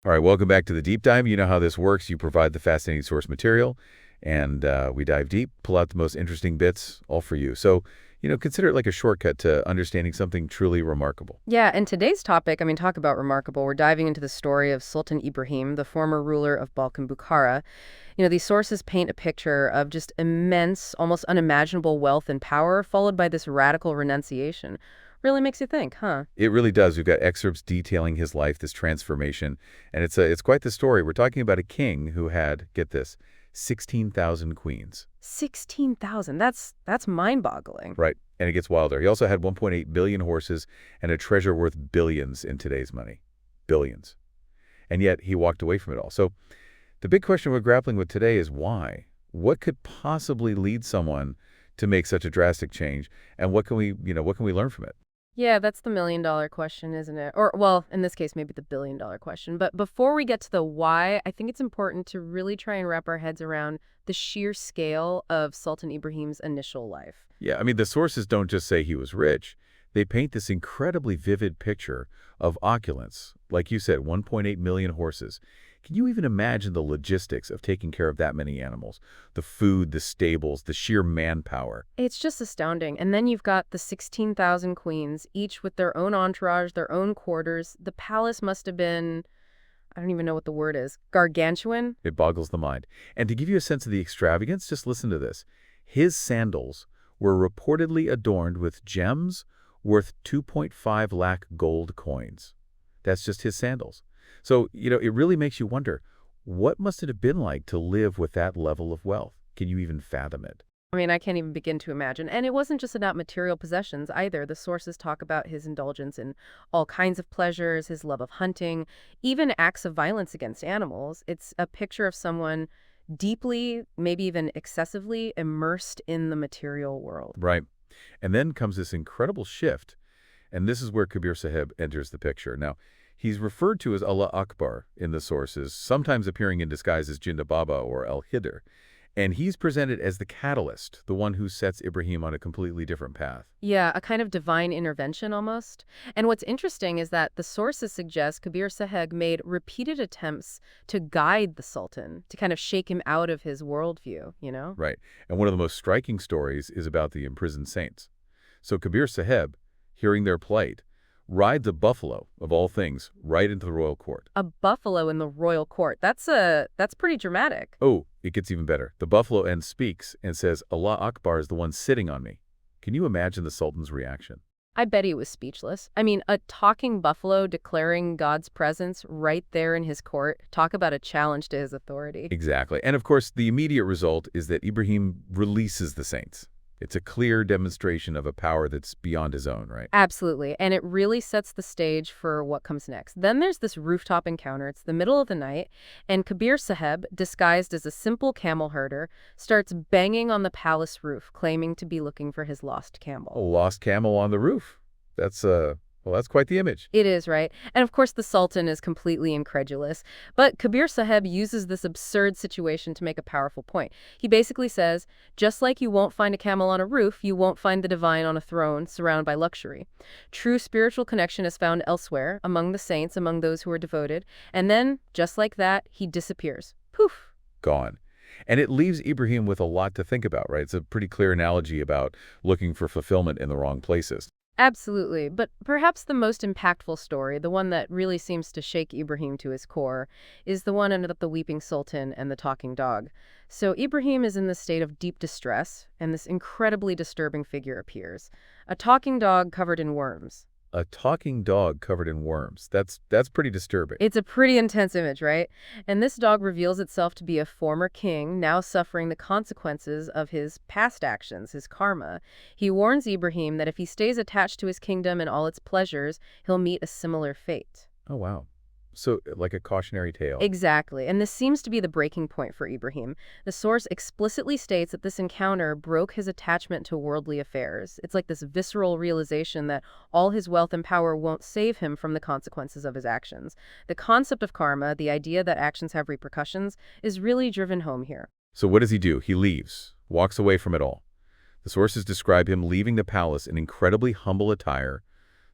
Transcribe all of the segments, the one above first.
All right, welcome back to the deep dive. You know how this works. You provide the fascinating source material, and we dive deep, pull out the most interesting bits, all for you. So, consider it like a shortcut to understanding something truly remarkable. Yeah, and today's topic, talk about remarkable. We're diving into the story of Sultan Ibrahim, the former ruler of Balkan Bukhara. These sources paint a picture of just immense, almost unimaginable wealth and power, followed by this radical renunciation. Really makes you think, huh? It really does. We've got excerpts detailing his life, this transformation, and it's quite the story. We're talking about a king who had, get this, 16,000 queens. 16,000. That's mind-boggling. Right, and it gets wilder. He also had 1.8 billion horses and a treasure worth billions in today's money. Billions. And yet he walked away from it all. So the big question we're grappling with today is why? What could possibly lead someone to make such a drastic change, and what can we learn from it? Yeah, that's the million-dollar question, isn't it? Or, well, in this case, maybe the billion-dollar question. But before we get to the why, I think it's important to really try and wrap our heads around the sheer scale of Sultan Ibrahim's initial life. Yeah, I mean, the sources don't just say he was rich. They paint this incredibly vivid picture of opulence. Like you said, 1.8 million horses. Can you even imagine the logistics of taking care of that many animals? The food, the stables, the sheer manpower. It's just astounding. And then you've got the 16,000 queens, each with their own entourage, their own quarters. The palace must have been, I don't even know what the word is, gargantuan? It boggles the mind. And to give you a sense of the extravagance, just listen to this. His sandals were reportedly adorned with gems worth 2.5 lakh gold coins. That's just his sandals. So, it really makes you wonder, what must it have been like to live with that level of wealth? Can you even fathom it? I can't even begin to imagine. And it wasn't just about material possessions either. The sources talk about his indulgence in all kinds of pleasures, his love of hunting, even acts of violence against animals. It's a picture of someone deeply, maybe even excessively immersed in the material world. Right. And then comes this incredible shift, and this is where Kabir Sahib enters the picture. Now, he's referred to as Allah Akbar in the sources, sometimes appearing in disguise as Jinda Baba or Al-Hidr. And he's presented as the catalyst, the one who sets Ibrahim on a completely different path. Yeah, a kind of divine intervention almost. And what's interesting is that the sources suggest Kabir Sahib made repeated attempts to guide the Sultan, to kind of shake him out of his worldview. Right. And one of the most striking stories is about the imprisoned saints. So Kabir Sahib, hearing their plight, rides a buffalo, of all things, right into the royal court. A buffalo in the royal court. That's pretty dramatic. Oh, it gets even better. The buffalo then speaks and says, Allah Akbar is the one sitting on me. Can you imagine the Sultan's reaction? I bet he was speechless. A talking buffalo declaring God's presence right there in his court. Talk about a challenge to his authority. Exactly. And of course, the immediate result is that Ibrahim releases the saints. It's a clear demonstration of a power that's beyond his own, right? Absolutely. And it really sets the stage for what comes next. Then there's this rooftop encounter. It's the middle of the night, and Kabir Sahib, disguised as a simple camel herder, starts banging on the palace roof, claiming to be looking for his lost A camel. lost camel on the roof. That's quite the image. It is, right? And of course, the Sultan is completely incredulous. But Kabir Sahib uses this absurd situation to make a powerful point. He basically says, just like you won't find a camel on a roof, you won't find the divine on a throne surrounded by luxury. True spiritual connection is found elsewhere, among the saints, among those who are devoted. And then, just like that, he disappears. Poof. Gone. And it leaves Ibrahim with a lot to think about, right? It's a pretty clear analogy about looking for fulfillment in the wrong places. Absolutely. But perhaps the most impactful story, the one that really seems to shake Ibrahim to his core, is the one about the weeping sultan and the talking dog. So Ibrahim is in this state of deep distress, and this incredibly disturbing figure appears. A talking dog covered in worms. A talking dog covered in worms. That's pretty disturbing. It's a pretty intense image, right? And this dog reveals itself to be a former king, now suffering the consequences of his past actions, his karma. He warns Ibrahim that if he stays attached to his kingdom and all its pleasures, he'll meet a similar fate. Oh, wow. So, like a cautionary tale. Exactly, and this seems to be the breaking point for Ibrahim. The source explicitly states that this encounter broke his attachment to worldly affairs. It's like this visceral realization that all his wealth and power won't save him from the consequences of his actions. The concept of karma, the idea that actions have repercussions, is really driven home here. So what does he do? He leaves, walks away from it all. The sources describe him leaving the palace in incredibly humble attire,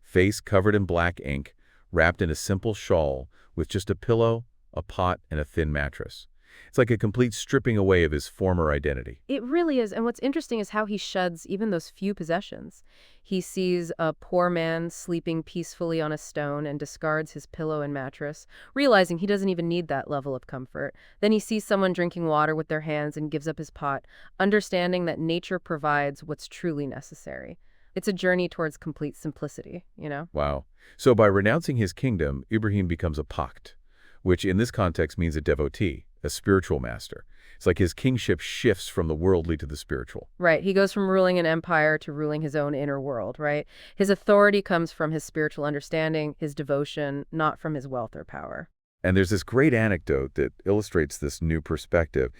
face covered in black ink, wrapped in a simple shawl with just a pillow, a pot, and a thin mattress. It's like a complete stripping away of his former identity. It really is. And what's interesting is how he sheds even those few possessions. He sees a poor man sleeping peacefully on a stone and discards his pillow and mattress, realizing he doesn't even need that level of comfort. Then he sees someone drinking water with their hands and gives up his pot, understanding that nature provides what's truly necessary. It's a journey towards complete simplicity, you know? Wow. So by renouncing his kingdom, Ibrahim becomes a Pakht, which in this context means a devotee, a spiritual master. It's like his kingship shifts from the worldly to the spiritual. Right. He goes from ruling an empire to ruling his own inner world, right? His authority comes from his spiritual understanding, his devotion, not from his wealth or power. And there's this great anecdote that illustrates this new perspective.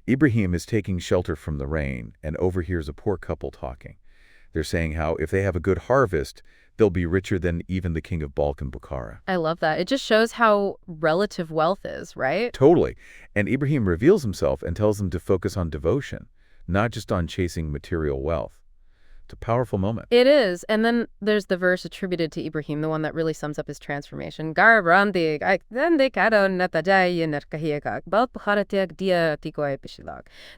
Ibrahim is taking shelter from the rain and overhears a poor couple talking. They're saying how if they have a good harvest, they'll be richer than even the king of Balkan Bukhara. I love that. It just shows how relative wealth is, right? Totally. And Ibrahim reveals himself and tells them to focus on devotion, not just on chasing material wealth. It's a powerful moment. It is. And then there's the verse attributed to Ibrahim, the one that really sums up his transformation. The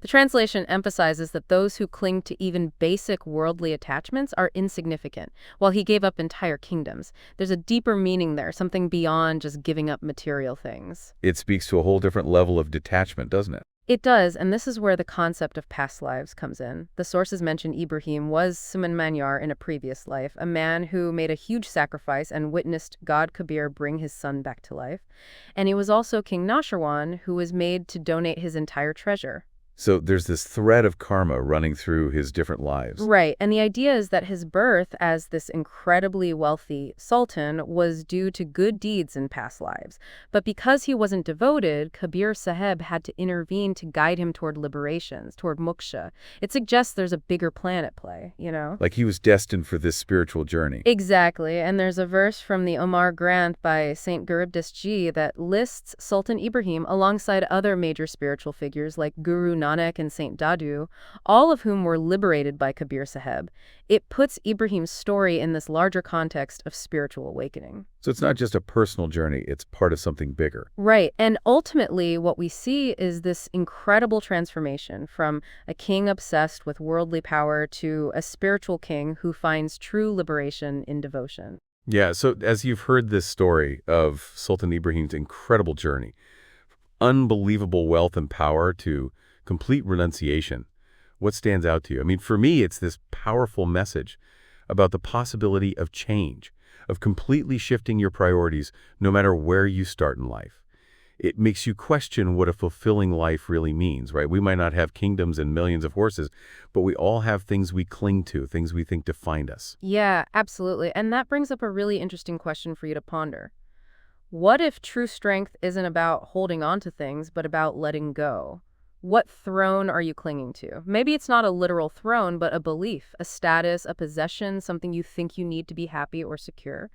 translation emphasizes that those who cling to even basic worldly attachments are insignificant, while he gave up entire kingdoms. There's a deeper meaning there, something beyond just giving up material things. It speaks to a whole different level of detachment, doesn't it? It does, and this is where the concept of past lives comes in. The sources mention Ibrahim was Suman Manyar in a previous life, a man who made a huge sacrifice and witnessed God Kabir bring his son back to life. And he was also King Nashirwan, who was made to donate his entire treasure. So there's this thread of karma running through his different lives. Right, and the idea is that his birth as this incredibly wealthy sultan was due to good deeds in past lives. But because he wasn't devoted, Kabir Saheb had to intervene to guide him toward liberations, toward moksha. It suggests there's a bigger plan at play, you know? Like he was destined for this spiritual journey. Exactly, and there's a verse from the Omar Grant by Saint Gurubdas Ji that lists Sultan Ibrahim alongside other major spiritual figures like Guru Nanak and Saint Dadu, all of whom were liberated by Kabir Saheb. It puts Ibrahim's story in this larger context of spiritual awakening. So it's not just a personal journey, it's part of something bigger. Right, and ultimately what we see is this incredible transformation from a king obsessed with worldly power to a spiritual king who finds true liberation in devotion. Yeah, so as you've heard this story of Sultan Ibrahim's incredible journey, unbelievable wealth and power to complete renunciation, what stands out to you? I mean, for me, it's this powerful message about the possibility of change, of completely shifting your priorities no matter where you start in life. It makes you question what a fulfilling life really means, right? We might not have kingdoms and millions of horses, but we all have things we cling to, things we think define us. Yeah, absolutely. And that brings up a really interesting question for you to ponder. What if true strength isn't about holding on to things, but about letting go? What throne are you clinging to? Maybe it's not a literal throne, but a belief, a status, a possession, something you think you need to be happy or secure.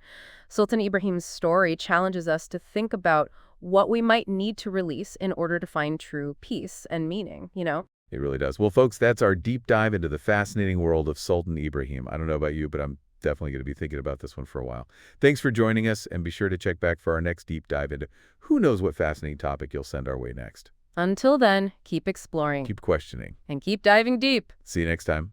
Sultan Ibrahim's story challenges us to think about what we might need to release in order to find true peace and meaning, you know? It really does. Well, folks, that's our deep dive into the fascinating world of Sultan Ibrahim. I don't know about you, but I'm definitely going to be thinking about this one for a while. Thanks for joining us, and be sure to check back for our next deep dive into who knows what fascinating topic you'll send our way next. Until then, keep exploring. Keep questioning. And keep diving deep. See you next time.